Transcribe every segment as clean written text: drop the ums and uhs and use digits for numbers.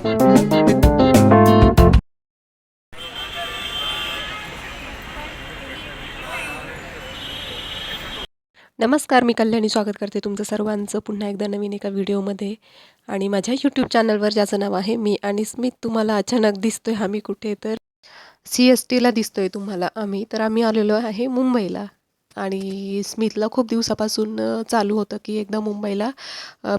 नमस्कार, मी कल्याणी स्वागत करते तुमचं सर्वांचं पुन्हा एकदा नवीन एका व्हिडिओमध्ये. आणि माझ्या यूट्यूब चॅनलवर ज्याचं नाव आहे मी आणि स्मित. तुम्हाला अचानक दिसतोय आम्ही कुठे, तर CSTला दिसतोय तुम्हाला आम्ही. तर आम्ही आलेलो आहे मुंबईला आणि स्मितला खूप दिवसापासून चालू होतं की एकदा मुंबईला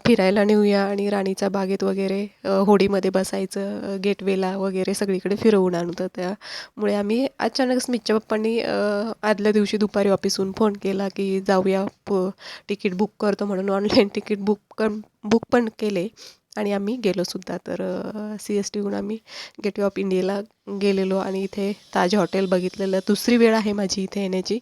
फिरायला नेऊया आणि राणीच्या बागेत वगैरे होडीमध्ये बसायचं, गेटवेला वगैरे सगळीकडे फिरवून आणू. तर त्यामुळे आम्ही अचानक स्मितच्या पप्पांनी आदल्या दिवशी दुपारी ऑफिसहून फोन केला की जाऊया, तिकीट बुक करतो म्हणून. ऑनलाईन तिकीट बुक पण केले आणि आम्ही गेलोसुद्धा. तर CSTहून आम्ही गेटवे ऑफ इंडियाला गेलेलो आणि इथे ताज हॉटेल बघितलेलं. दुसरी वेळ आहे माझी इथे येण्याची.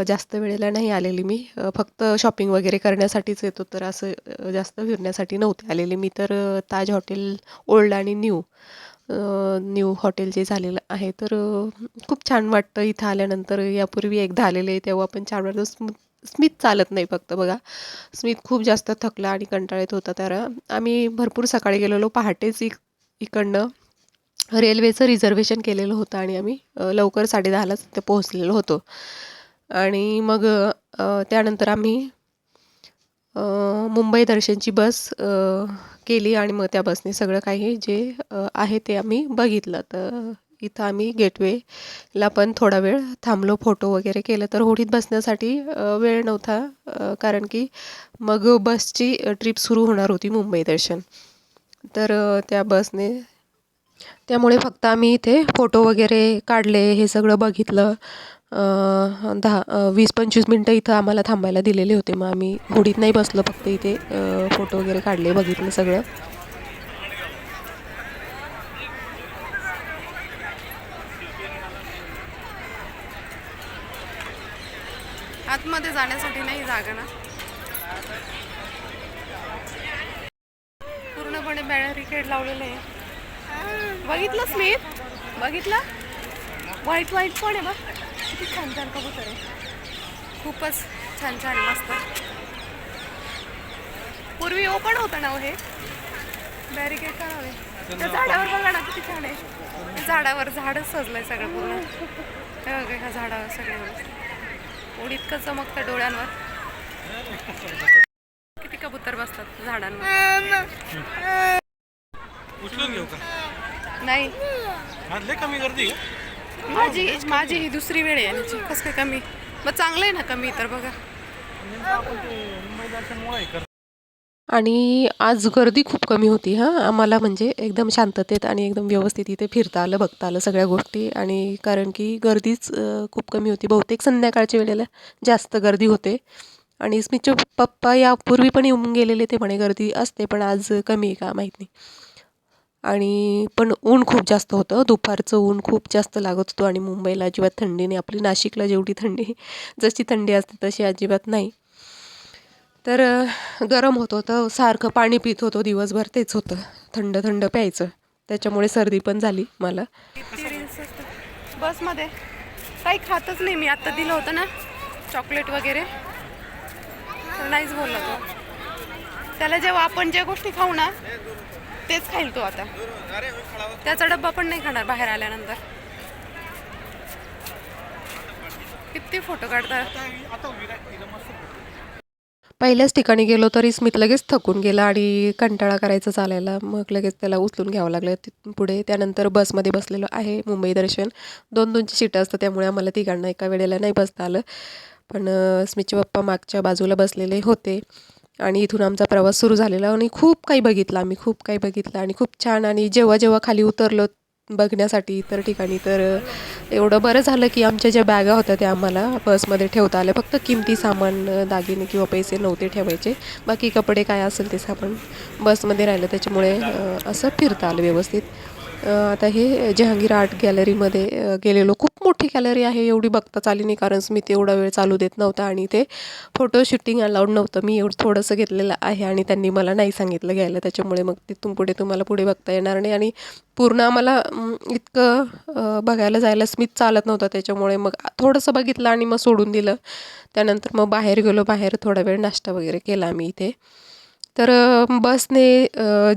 जास्त वेळेला नाही आलेली मी, फक्त शॉपिंग वगैरे करण्यासाठीच येतो. तर असं जास्त फिरण्यासाठी नव्हते आलेले मी. तर ताज हॉटेल ओल्ड आणि न्यू हॉटेल जे झालेलं आहे, तर खूप छान वाटतं इथं आल्यानंतर. यापूर्वी एकदा आलेले तेव्हा पण छान वाटतं. स्मित चालत नाही फक्त बघा. स्मित खूप जास्त थकला आणि कंटाळत होता. तर आम्ही भरपूर सकाळी गेलेलो, पहाटेच इकडनं रेल्वेचं रिझर्वेशन केलेलं होतं आणि आम्ही लवकर 10:30लाच तिथे पोहोचलेलो होतो. आणि मग त्यानंतर आम्ही मुंबई दर्शनची बस केली आणि मग त्या बसने सगळं काही जे आहे ते आम्ही बघितलं. तर इथं आम्ही गेटवेला पण थोडा वेळ थांबलो, फोटो वगैरे केलं. तर होडीत बसण्यासाठी वेळ नव्हता, कारण की मग बसची ट्रिप सुरू होणार होती मुंबई दर्शन. तर त्या बसने, त्यामुळे फक्त आम्ही इथे फोटो वगैरे काढले, हे सगळं बघितलं. 20-25 मिनटं इथं आम्हाला थांबायला दिलेले होते. मग आम्ही होडीत नाही बसलो, फक्त इथे फोटो वगैरे काढले, बघितलं सगळं. आतमध्ये जाण्यासाठी नाही जागा ना, पूर्णपणे बॅरिकेड लावलेलं आहे. बघितलं स्मित? बघितलं? व्हाईट पण आहे बघ, किती छान छान कबूतर आहे. खूपच छान छान मस्त. पूर्वी ओपन होतं ना हे बॅरिकेड का हवे. त्या झाडावर बघा ना किती छान आहे. झाडावर झाडच सजलंय सगळं पूर्ण. हे बघा ह्या झाडावर सगळे ओढ इतकं चमकतं डोळ्यांवर. किती कबूतर बसतात झाडांवर. उचलून घेऊ का? नाही, लय कमी गर्दी आहे. माझी ही दुसरी वेळ आहे याची. कसं काय कमी? मग चांगलं आहे ना कमी तर बघा. आणि आज गर्दी खूप कमी होती आम्हाला, म्हणजे एकदम शांततेत आणि एकदम व्यवस्थित इथे फिरता आलं, बघता आलं सगळ्या गोष्टी. आणि कारण की गर्दीच खूप कमी होती. बहुतेक संध्याकाळच्या वेळेला जास्त गर्दी होते. आणि स्मितचे पप्पा यापूर्वी पण येऊन गेलेले, ते म्हणे गर्दी असते पण आज कमी आहे का माहीत नाही. आणि पण ऊन खूप जास्त होतं, दुपारचं ऊन खूप जास्त लागत होतं. आणि मुंबईला अजिबात थंडी नाही. आपली नाशिकला जेवढी थंडी, जशी थंडी असते तशी अजिबात नाही. तर गरम होत होतं, सारखं पाणी पित होतो दिवसभर, तेच होतं, थंड थंड प्यायचं. त्याच्यामुळे सर्दी पण झाली मला. बसमध्ये काही खातच नाही मी. आत्ता दिलं होतं ना चॉकलेट वगैरे, तर नाहीच बोलला तो. त्याला जेव्हा आपण ज्या गोष्टी खाऊ ना तेच खाईल तो आता. त्याचा डब्बा पण नाही खाणार बाहेर आल्यानंतर. किती फोटो काढतात. पहिल्याच ठिकाणी गेलो तरी स्मित लगेच थकून गेला आणि कंटाळा करायचा चालायला. मग लगेच त्याला उचलून घ्यावं लागलं तिथून पुढे. त्यानंतर बसमध्ये बसलेलो आहे मुंबई दर्शन. 2-2ची सीटं असतं, त्यामुळे आम्हाला तिघांना एका वेळेला नाही बसता आलं. पण स्मितचे पप्पा मागच्या बाजूला बसलेले होते. आणि इथून आमचा प्रवास सुरू झालेला आणि खूप काही बघितलं आम्ही, खूप काही बघितलं आणि खूप छान. आणि जेव्हा जेव्हा खाली उतरलो बघण्यासाठी इतर ठिकाणी, तर एवढं बरं झालं की आमच्या ज्या बॅगा होत्या त्या आम्हाला बसमध्ये ठेवता आल्या. फक्त किमती सामान, दागिने किंवा पैसे नव्हते ठेवायचे. बाकी कपडे काय असेल ते सामान बसमध्ये राहिलं, त्याच्यामुळे असं फिरता आलं व्यवस्थित. आता हे जहांगीर आर्ट गॅलरीमध्ये गेलेलो. खूप मोठी गॅलरी आहे, एवढी बघताच आली नाही कारण स्मित एवढा वेळ चालू देत नव्हता आणि ते फोटो शूटिंग अलाउड नव्हतं. मी एवढं थोडंसं घेतलेलं आहे आणि त्यांनी मला नाही सांगितलं घ्यायला, त्याच्यामुळे मग तिथून पुढे तुम्हाला पुढे बघता येणार नाही. आणि पूर्ण आम्हाला इतकं बघायला जायला स्मित चालत नव्हतं, त्याच्यामुळे मग थोडंसं बघितलं आणि मग सोडून दिलं. त्यानंतर मग बाहेर गेलो. बाहेर थोडा वेळ नाश्ता वगैरे केला आम्ही इथे. तर बसने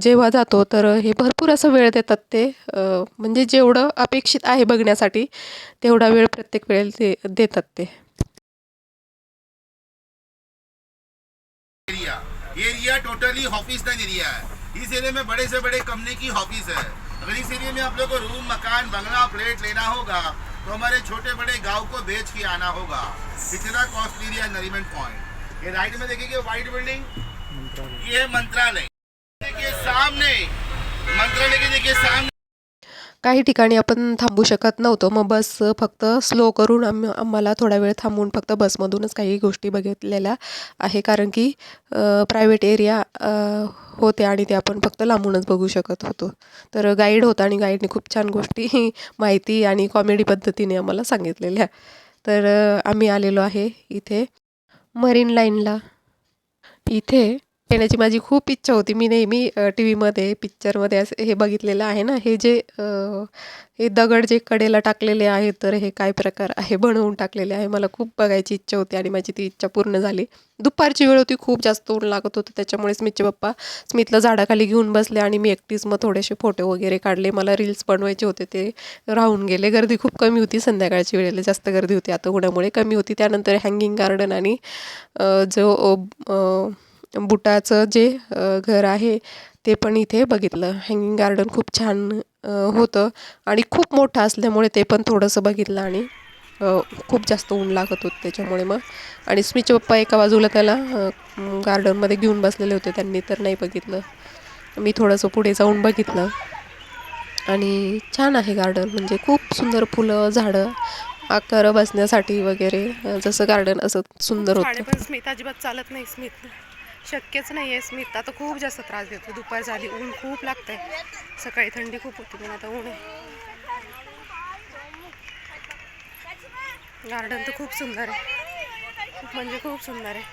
जेव्हा जातो तर हे भरपूर असं वेळ देतात ते म्हणजे जेवढं अपेक्षित आहे बघण्यासाठी तेवढा वेळ प्रत्येक वेळेला ते देतात ते. ये एरिया टोटली ऑफिस एरिया है। इस एरिया में बड़े से बड़े कंपनी की ऑफिस है। अगर इस एरिया में आप लोग को रूम, मकान, बंगला, फ्लैट लेना होगा तो हमारे छोटे बड़े गांव को बेच के आना होगा। इतना कॉस्टली एरिया नरीमन पॉइंट। ये राइट में देखिए व्हाइट बिल्डिंग, ये है मंत्रालय। देखिए सामने मंत्रालय के देखिए सामने काही ठिकाणी आपण थांबू शकत नव्हतो. मग बस फक्त स्लो करून आम्हाला थोडा वेळ थांबून फक्त बसमधूनच काही गोष्टी बघितलेल्या आहे. कारण की प्रायव्हेट एरिया होते आणि ते आपण फक्त लांबूनच बघू शकत होतो. तर गाईड होता आणि गाईडने खूप छान गोष्टी माहिती आणि कॉमेडी पद्धतीने आम्हाला सांगितलेल्या. तर आम्ही आलेलो आहे इथे मरीन लाईनला. इथे येण्याची माझी खूप इच्छा होती. मी नेहमी टी व्हीमध्ये, पिक्चरमध्ये असं हे बघितलेलं आहे ना, हे जे हे दगड जे कडेला टाकलेले आहेत, तर हे काय प्रकार आहे, बनवून टाकलेले आहे. मला खूप बघायची इच्छा होती आणि माझी ती इच्छा पूर्ण झाली. दुपारची वेळ होती, खूप जास्त ऊन लागत होतं. त्याच्यामुळे स्मितचे पप्पा स्मितला झाडाखाली घेऊन बसले आणि मी एकटीच मग थोडेसे फोटो वगैरे काढले. मला रील्स बनवायचे होते, ते राहून गेले. गर्दी खूप कमी होती संध्याकाळची वेळेला, जास्त गर्दी होती. आता उन्हामुळे कमी होती. त्यानंतर हँगिंग गार्डन आणि जो बुटाचं जे घर आहे ते पण इथे बघितलं. हँगिंग गार्डन खूप छान होतं आणि खूप मोठं असल्यामुळे ते पण थोडंसं बघितलं आणि खूप जास्त ऊन लागत होतं त्याच्यामुळे मग. आणि स्मितचे पप्पा एका बाजूला त्याला गार्डनमध्ये घेऊन बसलेले होते, त्यांनी तर नाही बघितलं. मी थोडंसं पुढे जाऊन बघितलं आणि छान आहे गार्डन. म्हणजे खूप सुंदर फुलं, झाडं, आकार बसण्यासाठी वगैरे जसं गार्डन असं सुंदर होतं. पण स्मित अजिबात चालत नाही. स्मित शक्यच नाही आहे. स्मित आता खूप जास्त त्रास देतो. दुपार झाली, ऊन खूप लागतंय. सकाळी थंडी खूप होती पण आता ऊन आहे. गार्डन तर खूप सुंदर आहे, खूप म्हणजे खूप सुंदर आहे.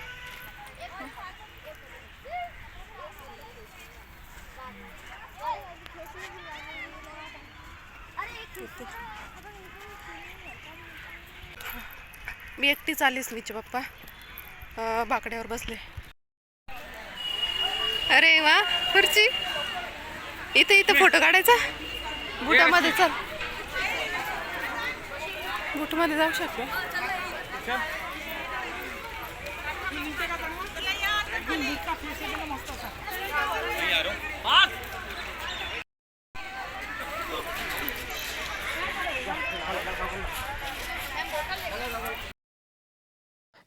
मी एकटीच आलीच. स्मितचे पप्पा बाकड्यावर बसले. अरे वा, खुर्ची इथे इथे फोटो काढायचा. बुटामध्ये चल, बुटमध्ये जाऊ शकतो.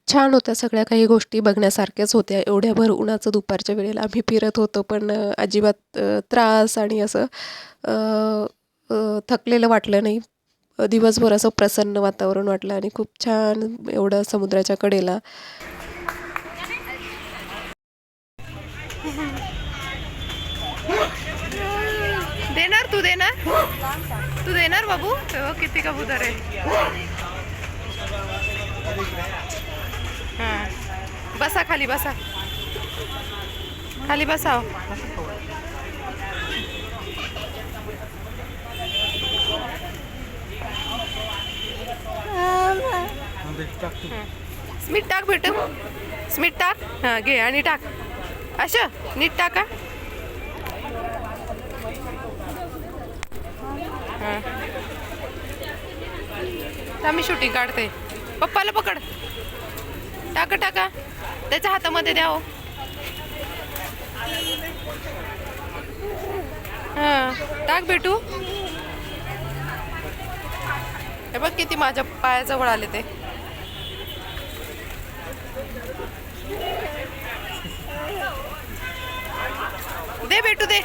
छान होत्या सगळ्या, काही गोष्टी बघण्यासारख्याच होत्या. एवढ्याभर उन्हाचं दुपारच्या वेळेला आम्ही फिरत होतो पण अजिबात त्रास आणि असं थकलेलं वाटलं नाही. दिवसभर असं प्रसन्न वातावरण वाटलं आणि खूप छान एवढं समुद्राच्या कडेला. देणार तू, देणार तू, देणार बाबू. किती कबूतर आहे. हां, बसा खाली, बसा खाली, बसा. स्मित टाक भेटू, स्मित टाक. हां घे आणि टाक. अशा नीट टाका. हां, आम्ही शूटिंग काढते. पप्पाला पकड. टाका टाका, त्याच्या हातामध्ये द्या हो. हां टाक भेटू. हे बघ किती माझ्या पायाजवळ आले ते. दे भेटू दे.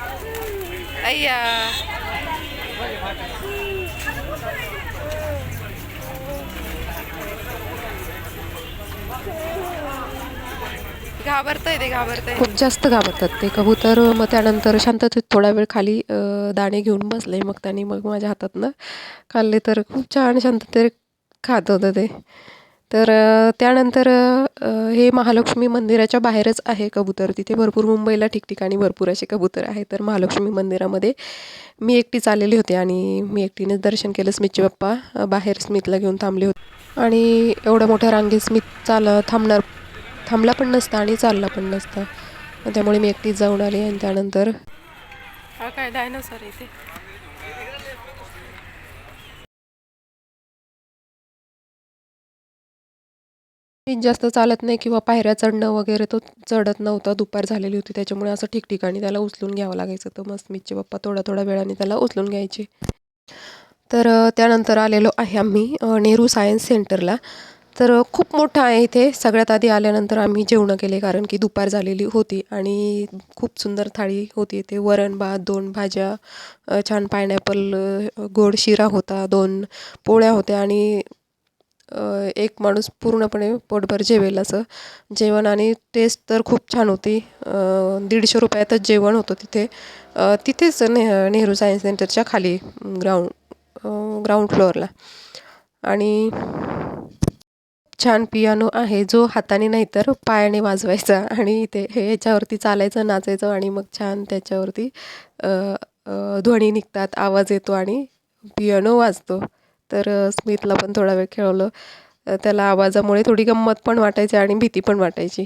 अय्या, घाबरतंय ते, घाबरतंय. खूप जास्त घाबरतात ते कबूतर. मग त्यानंतर शांततेत थोडा वेळ खाली दाणे घेऊन बसले. मग त्यांनी मग माझ्या हातातनं खाल्ले. तर खूप छान शांततेत खात होतं ते. तर त्यानंतर हे महालक्ष्मी मंदिराच्या बाहेरच आहे कबूतर. तिथे भरपूर, मुंबईला ठिकठिकाणी भरपूर असे कबूतर आहे. तर महालक्ष्मी मंदिरामध्ये मी एकटीच आलेली होते आणि मी एकटीनेच दर्शन केलं. स्मितचे पप्पा बाहेर स्मितला घेऊन थांबले होते आणि एवढ्या मोठ्या रांगेत स्मित थांबला पण नसता आणि चालला पण नसता. त्यामुळे मी एकटीच जाऊन आले. आणि त्यानंतर हा काय डायनोसॉर इथे. मी जास्त चालत नाही किंवा पायऱ्या चढणं वगैरे तो चढत नव्हता. दुपार झालेली होती त्याच्यामुळे असं ठिकठिकाणी त्याला उचलून घ्यावं लागायचं. तर मग स्मितचे पप्पा थोड्या वेळाने त्याला उचलून घ्यायचे. तर त्यानंतर आलेलो आहे आम्ही नेहरू सायन्स सेंटरला. तर खूप मोठं आहे इथे. सगळ्यात आधी आल्यानंतर आम्ही जेवणं केले कारण की दुपार झालेली होती आणि खूप सुंदर थाळी होती इथे. वरण भात, 2 भाज्या, छान पायनॅपल, गोड शिरा होता, 2 पोळ्या होत्या आणि एक माणूस पूर्णपणे पोटभर जेवेल असं जेवण. आणि टेस्ट तर खूप छान होती. 150 रुपयातच जेवण होतं तिथे. तिथेच नेहरू सायन्स सेंटरच्या खाली ग्राउंड फ्लोअरला. आणि छान पियानो आहे जो हाताने नाही तर पायाने वाजवायचा आणि ते ह्याच्यावरती चालायचं, नाचायचं आणि मग छान त्याच्यावरती ध्वनी निघतात, आवाज येतो आणि पियानो वाजतो. तर स्मितला पण थोडा वेळ खेळवलं. त्याला आवाजामुळे थोडी गंमत पण वाटायची आणि भीती पण वाटायची.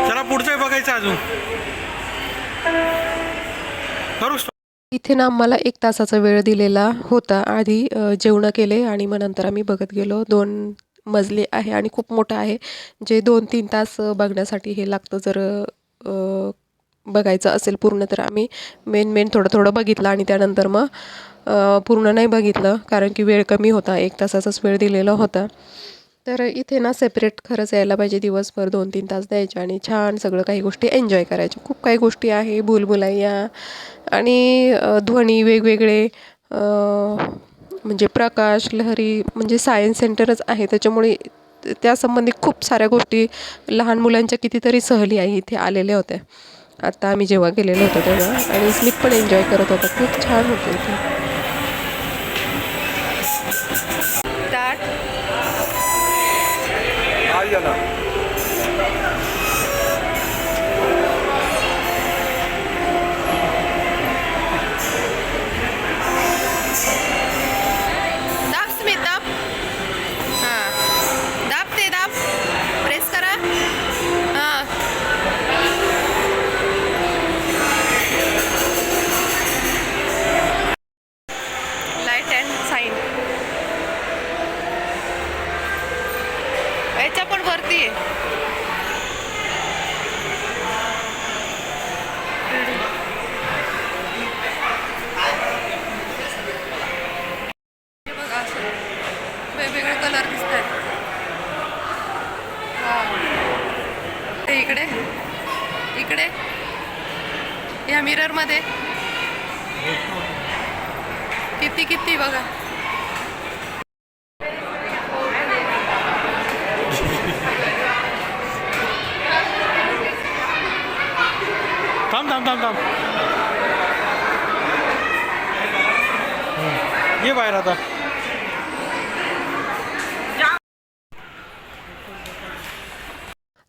चला पुढचं बघायचं अजून करू. इथे ना आम्हाला 1 तासाचा वेळ दिलेला होता. आधी जेवणं केले आणि मग नंतर आम्ही बघत गेलो. 2 मजले आहे आणि खूप मोठं आहे. जे 2-3 तास बघण्यासाठी हे लागतं. जर बघायचं असेल पूर्ण तर आम्ही मेन थोडं बघितलं आणि त्यानंतर मग पूर्ण नाही बघितलं कारण की वेळ कमी होता. 1 तासाचाच वेळ दिलेला होता. तर इथे ना सेपरेट खरंच यायला पाहिजे. दिवसभर 2-3 तास द्यायचे आणि छान सगळं काही गोष्टी एन्जॉय करायच्या. खूप काही गोष्टी आहे. भूलभुलैया आणि ध्वनी वेगवेगळे, म्हणजे प्रकाश लहरी, म्हणजे सायन्स सेंटरच आहे त्याच्यामुळे त्यासंबंधी खूप साऱ्या गोष्टी. लहान मुलांच्या कितीतरी सहली आहे इथे आलेल्या होत्या आता आम्ही जेव्हा गेलेलो होतो तेव्हा. आणि स्मित पण एन्जॉय करत होता. खूप छान होतं इथे. ताट दाब स्मित दाब. हां दाब ते दाब. प्रेस करा. हां लाईट अँड साईन. याच्या पण वरती आहे. हे बघा असं वेगवेगळे कलर दिसत आहेत. ते इकडे इकडे या मिररमध्ये किती बघा. थांब ये बाहेर आता.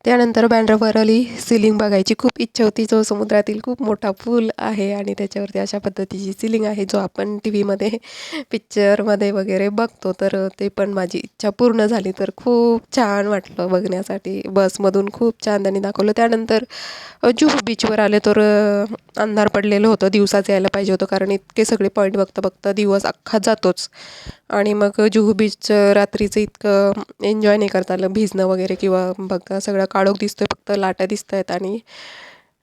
त्यानंतर बँड्रावरली सिलिंग बघायची खूप इच्छा होती. जो समुद्रातील खूप मोठा पूल आहे आणि त्याच्यावरती अशा पद्धतीची सिलिंग आहे जो आपण टी व्हीमध्ये पिक्चरमध्ये वगैरे बघतो. तर ते पण माझी इच्छा पूर्ण झाली. तर खूप छान वाटलं बघण्यासाठी. बसमधून खूप छान त्यांनी दाखवलं. त्यानंतर जुहू बीचवर आले तर अंधार पडलेलं होतं. दिवसाच यायला पाहिजे होतं कारण इतके सगळे पॉईंट बघता दिवस अख्खा जातोच. आणि मग जुहू बीच रात्रीचं इतकं एन्जॉय नाही करता आलं. भिजणं वगैरे किंवा बघा सगळा काळोख दिसतोय, फक्त लाटा दिसत आहेत. आणि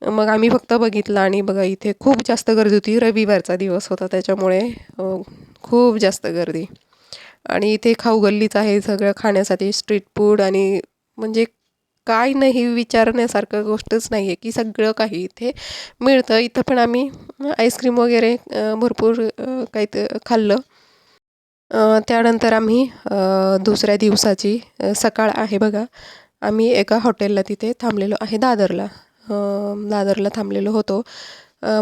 मग आम्ही फक्त बघितलं आणि बघा इथे खूप जास्त गर्दी होती. रविवारचा दिवस होता त्याच्यामुळे खूप जास्त गर्दी. आणि इथे खाऊ गल्लीच आहे सगळं खाण्यासाठी, स्ट्रीट फूड. आणि म्हणजे काय नाही विचारण्यासारखं गोष्टच नाही आहे की सगळं काही इथे मिळतं. इथं पण आम्ही आईस्क्रीम वगैरे भरपूर काही खाल्लं. त्यानंतर आम्ही दुसऱ्या दिवसाची सकाळ आहे बघा. आम्ही एका हॉटेलला तिथे थांबलेलो आहे दादरला. दादरला थांबलेलो होतो.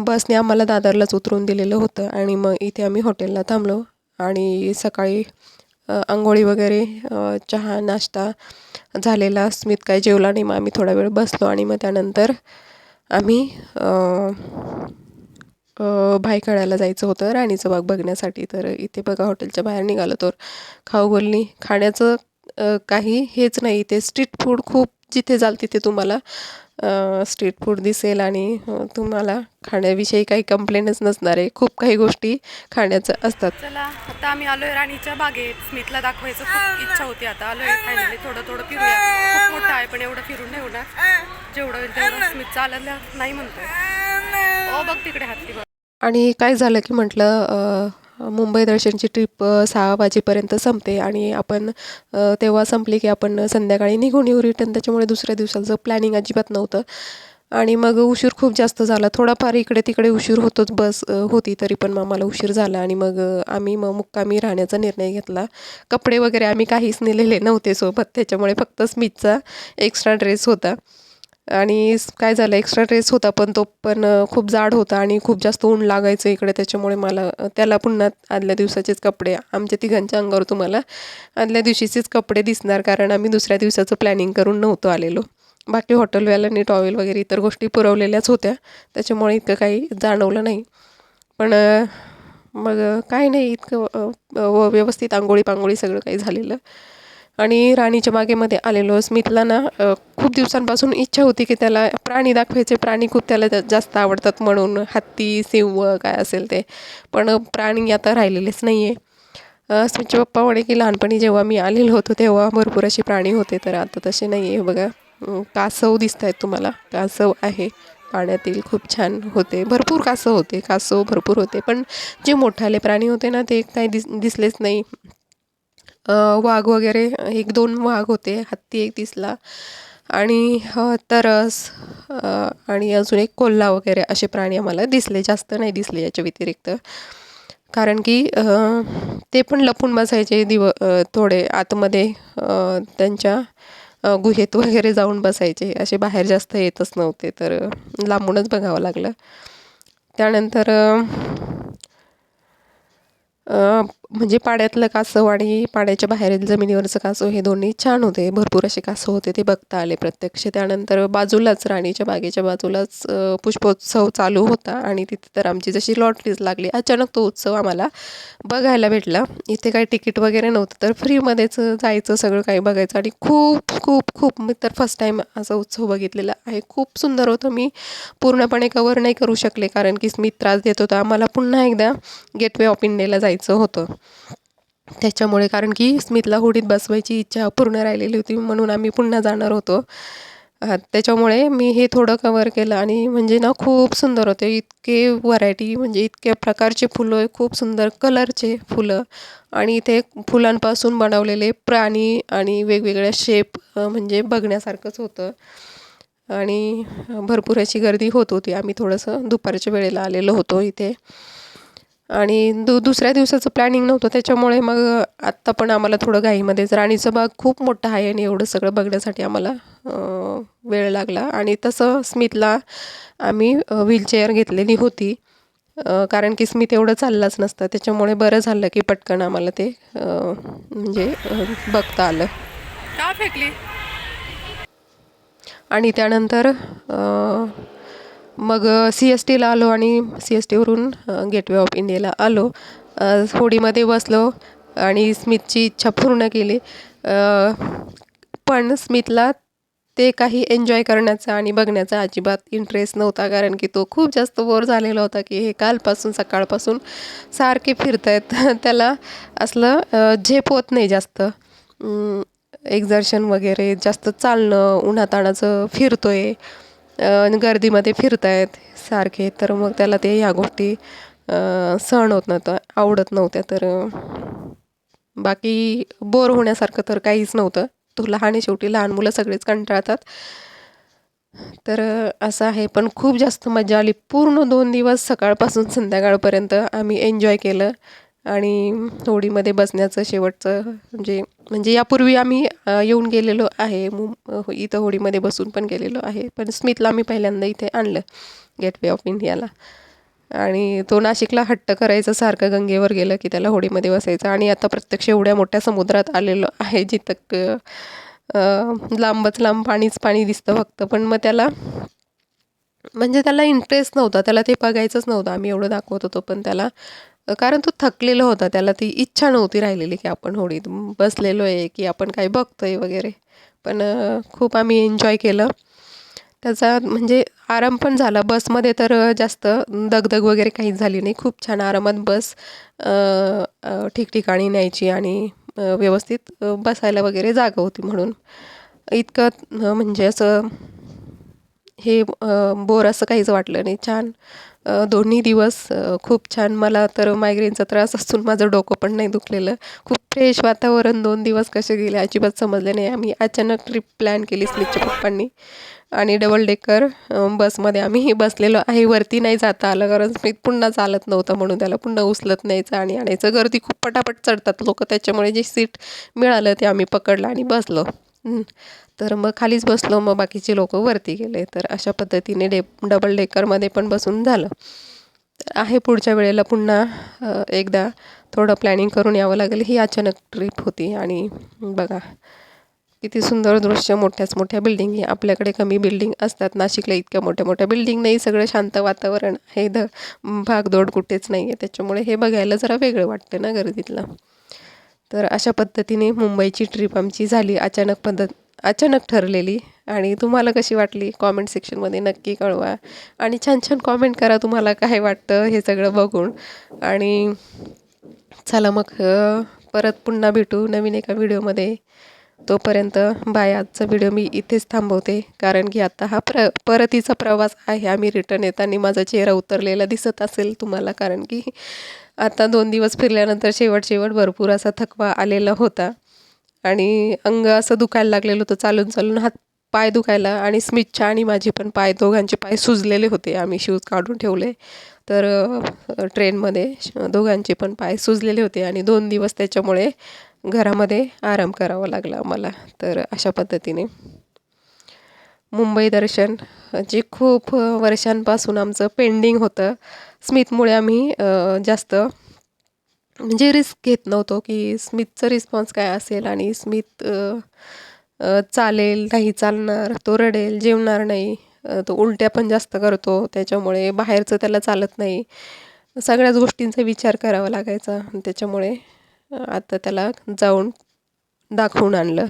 बसने आम्हाला दादरलाच उतरून दिलेलं होतं आणि मग इथे आम्ही हॉटेलला थांबलो आणि सकाळी अंघोळी वगैरे चहा नाश्ता झालेला. स्मित काय जेवला नाही. मग आम्ही थोडा वेळ बसलो आणि मग त्यानंतर आम्ही भायखळ्याला जायचं होतं राणीचं बाग बघण्यासाठी. तर इथे बघा हॉटेलच्या बाहेर निघालो तर खाऊगल्ली खाण्याचं काही हेच नाही. इथे स्ट्रीट फूड खूप जिथे जाल तिथे तुम्हाला स्ट्रीट फूड दिसेल आणि तुम्हाला खाण्याविषयी काही कंप्लेंटच नसणार आहे. खूप काही गोष्टी खाण्याचं असतात. चला आता आम्ही आलोय राणीच्या बागेत. स्मितला दाखवायचं खूप इच्छा होती. आता आलोय फायनली. थोडं थोडं फिरूया. खूप मोठं आहे पण एवढं फिरून नाही होणार. जेवढं होईल तेवढं. स्मित चालायला नाही म्हणतोय. ओ बघ तिकडे हत्ती बघ. आणि काय झालं की म्हटलं मुंबई दर्शनची ट्रिप 6 वाजेपर्यंत संपते आणि आपण तेव्हा संपली की आपण संध्याकाळी निघून येऊ रिटर्न. त्याच्यामुळे दुसऱ्या दिवसाचं प्लॅनिंग अजिबात नव्हतं आणि मग उशीर खूप जास्त झाला. थोडाफार इकडे तिकडे उशीर होतोच. बस होती तरी पण मग आम्हाला उशीर झाला आणि मग आम्ही मुक्कामी राहण्याचा निर्णय घेतला. कपडे वगैरे आम्ही काहीच नेलेले नव्हते सोबत. त्याच्यामुळे फक्त स्मितचा एक्स्ट्रा ड्रेस होता आणि काय झालं एक्स्ट्रा ड्रेस होता पण तो पण खूप जाड होता आणि खूप जास्त ऊन लागायचं इकडे. त्याच्यामुळे मला त्याला पुन्हा आदल्या दिवसाचेच कपडे आमच्या तिघांच्या अंगावर तुम्हाला आदल्या दिवशीचेच कपडे दिसणार कारण आम्ही दुसऱ्या दिवसाचं प्लॅनिंग करून नव्हतो आलेलो. बाकी हॉटेलवाल्यांनी टॉवेल वगैरे इतर गोष्टी पुरवलेल्याच होत्या त्याच्यामुळे इतकं काही जाणवलं नाही. पण मग काही नाही इतकं व्यवस्थित आंघोळी पांघोळी सगळं काही झालेलं आणि राणीच्या बागेमध्ये आलेलो. स्मितला ना खूप दिवसांपासून इच्छा होती की त्याला प्राणी दाखवायचे. प्राणी खूप त्याला जास्त आवडतात म्हणून हत्ती सिंह काय असेल ते. पण प्राणी आता राहिलेलेच नाही आहे. स्मितचे पप्पा म्हणे की लहानपणी जेव्हा मी आलेलो होतो तेव्हा भरपूर असे प्राणी होते तर आता तसे नाही आहे. बघा कासव दिसत आहेत तुम्हाला. कासव आहे पाण्यातील. खूप छान होते. भरपूर कासव होते. कासव भरपूर होते पण जे मोठाले प्राणी होते ना ते काही दिसलेच नाही. वाघ वगैरे 1-2 वाघ होते. हत्ती एक दिसला आणि तरस आणि अजून एक कोल्हा वगैरे असे प्राणी आम्हाला दिसले. जास्त नाही दिसले याच्या व्यतिरिक्त कारण की ते पण लपून बसायचे थोडे आतमध्ये त्यांच्या गुहेत वगैरे जाऊन बसायचे. असे बाहेर जास्त येतच नव्हते तर लांबूनच बघावं लागलं. त्यानंतर म्हणजे पाड्यातलं कासव आणि पाड्याच्या बाहेरील जमिनीवरचं कासव हे दोन्ही छान होते. भरपूर असे कासव होते ते बघता आले प्रत्यक्ष. त्यानंतर बाजूलाच राणीच्या बागेच्या बाजूलाच पुष्पोत्सव चालू होता आणि तिथे तर आमची जशी लॉटरीच लागली. अचानक तो उत्सव आम्हाला बघायला भेटला. इथे काही तिकीट वगैरे नव्हतं तर फ्रीमध्येच जायचं सगळं काही बघायचं आणि खूप खूप खूप मी तर फर्स्ट टाईम असा उत्सव बघितलेला आहे. खूप सुंदर होतं. मी पूर्णपणे कवर नाही करू शकले कारण की स्मित त्रास देत होता. आम्हाला पुन्हा एकदा गेटवे ऑफ इंडियाला जायचं होतं त्याच्यामुळे कारण की स्मितला होडीत बसवायची इच्छा पूर्ण राहिलेली होती म्हणून आम्ही पुन्हा जाणार होतो. त्याच्यामुळे मी हे थोडं कवर केलं आणि म्हणजे ना खूप सुंदर होते. इतके व्हरायटी म्हणजे इतके प्रकारचे फुलं खूप सुंदर कलरचे फुलं आणि इथे फुलांपासून बनवलेले प्राणी आणि वेगवेगळ्या शेप म्हणजे बघण्यासारखंच होतं आणि भरपूर अशी गर्दी होत होती. आम्ही थोडंसं दुपारच्या वेळेला आलेलो होतो इथे आणि दुसऱ्या दिवसाचं प्लॅनिंग नव्हतं त्याच्यामुळे मग आत्ता पण आम्हाला थोडं घाईमध्येच. राणीचा बाग खूप मोठा आहे आणि एवढं सगळं बघण्यासाठी आम्हाला वेळ लागला आणि तसं स्मितला आम्ही व्हीलचेअर घेतलेली होती कारण की स्मित एवढं चाललाच नसतं त्याच्यामुळे बरं झालं की पटकन आम्हाला ते म्हणजे बघता आलं. का फेकली? आणि त्यानंतर मग CSTला आलो आणि CSTवरून गेटवे ऑफ इंडियाला आलो. होडीमध्ये बसलो आणि स्मितची इच्छा पूर्ण केली. पण स्मितला ते काही एन्जॉय करण्याचा आणि बघण्याचा अजिबात इंटरेस्ट नव्हता कारण की तो खूप जास्त बोर झालेला होता की हे कालपासून सकाळपासून सारखे फिरत आहेत. त्याला असलं झेप होत नाही जास्त. एक्झर्शन वगैरे जास्त चालणं उन्हाताणाचं फिरतोय गर्दीमध्ये फिरतायत सारखे तर मग त्याला ते ह्या गोष्टी सहन होत नव्हतं आवडत नव्हत्या. तर बाकी बोर होण्यासारखं तर काहीच नव्हतं. तो लहान आहे शेवटी. लहान मुलं सगळेच कंटाळतात. तर असं आहे पण खूप जास्त मजा आली. पूर्ण 2 दिवस सकाळपासून संध्याकाळपर्यंत आम्ही एन्जॉय केलं आणि होडीमध्ये बसण्याचं शेवटचं म्हणजे यापूर्वी आम्ही येऊन गेलेलो आहे इथं होडीमध्ये बसून पण गेलेलो आहे, पण स्मितला आम्ही पहिल्यांदा इथे आणलं गेटवे ऑफ इंडियाला. आणि तो नाशिकला हट्ट करायचं सारखं गंगेवर गेलं की त्याला होडीमध्ये बसायचं. आणि आता प्रत्यक्ष एवढ्या मोठ्या समुद्रात आलेलो आहे जिथं लांबच लांब पाणी दिसतं फक्त, पण मग त्याला म्हणजे त्याला इंटरेस्ट नव्हता, त्याला ते बघायचंच नव्हतं. आम्ही एवढं दाखवत होतो पण त्याला कारण तो थकलेला होता, त्याला ती इच्छा नव्हती राहिलेली की आपण होडीत बसलेलो आहे की आपण काय बघतोय वगैरे. पण खूप आम्ही एन्जॉय केलं. त्याचा म्हणजे आराम पण झाला. बसमध्ये तर जास्त दगदग वगैरे काहीच झाली नाही. खूप छान आरामात बस ठिकठिकाणी न्यायची आणि व्यवस्थित बसायला वगैरे जागा होती म्हणून इतकं म्हणजे असं हे बोर असं काहीच वाटलं नाही. छान दोन्ही दिवस खूप छान. मला तर मायग्रेनचा त्रास असून माझं डोकं पण नाही दुखलेलं. खूप फ्रेश वातावरण. 2 दिवस कसे गेले अजिबात समजले नाही. आम्ही अचानक ट्रिप प्लॅन केली स्मितच्या पप्पांनी आणि डबल डेकर बसमध्ये आम्ही बसलेलो आहे. वरती नाही जाता आलं कारण स्मित पुन्हा चालत नव्हतं म्हणून त्याला पुन्हा उचलत न्यायचं आणि आणायचं. गर्दी खूप पटापट चढतात लोकं, त्याच्यामुळे जे सीट मिळालं ते आम्ही पकडलं आणि बसलो. तर मग खालीच बसलो, मग बाकीचे लोकं वरती गेले. तर अशा पद्धतीने डबल डेकरमध्ये पण बसून झालं. तर आहे पुढच्या वेळेला पुन्हा एकदा थोडं प्लॅनिंग करून यावं लागेल. ही अचानक ट्रिप होती आणि बघा किती सुंदर दृश्य. मोठ्याच मोठ्या बिल्डिंग. आपल्याकडे कमी बिल्डिंग असतात, नाशिकला इतक्या मोठ्या मोठ्या बिल्डिंग नाही. सगळं शांत वातावरण आहे. भागदौड कुठेच नाही आहे, त्याच्यामुळे हे बघायला जरा वेगळं वाटतं ना गर्दीतलं. तर अशा पद्धतीने मुंबईची ट्रिप आमची झाली. अचानक ठरलेली. आणि तुम्हाला कशी वाटली कॉमेंट सेक्शनमध्ये नक्की कळवा. आणि छान छान कॉमेंट करा तुम्हाला काय वाटतं हे सगळं बघून. आणि चला मग परत पुन्हा भेटू नवीन एका व्हिडिओमध्ये. तोपर्यंत बाय. आजचा व्हिडिओ मी इथेच थांबवते कारण की आता हा परतीचा प्रवास आहे. आम्ही रिटर्न येताना माझा चेहरा उतरलेला दिसत असेल तुम्हाला, कारण की आता 2 दिवस फिरल्यानंतर शेवट भरपूर असा थकवा आलेला होता आणि अंग असं दुखायला लागलेलं होतं. चालून चालून हात पाय दुखायला आणि स्मितच्या आणि माझे पण दोघांचे पाय सुजलेले होते. आम्ही शूज काढून ठेवले तर ट्रेनमध्ये दोघांचे पण पाय सुजलेले होते आणि 2 दिवस त्याच्यामुळे घरामध्ये आराम करावा लागला आम्हाला. तर अशा पद्धतीने मुंबई दर्शन जे खूप वर्षांपासून आमचं पेंडिंग होतं. स्मितमुळे आम्ही जास्त म्हणजे रिस्क घेत नव्हतो की स्मितचं रिस्पॉन्स काय असेल आणि स्मित चालेल नाही चालणार, तो रडेल, जेवणार नाही, तो उलट्या पण जास्त करतो, त्याच्यामुळे बाहेरचं त्याला चालत नाही. सगळ्याच गोष्टींचा विचार करावा लागायचा. त्याच्यामुळे आता त्याला जाऊन दाखवून आणलं.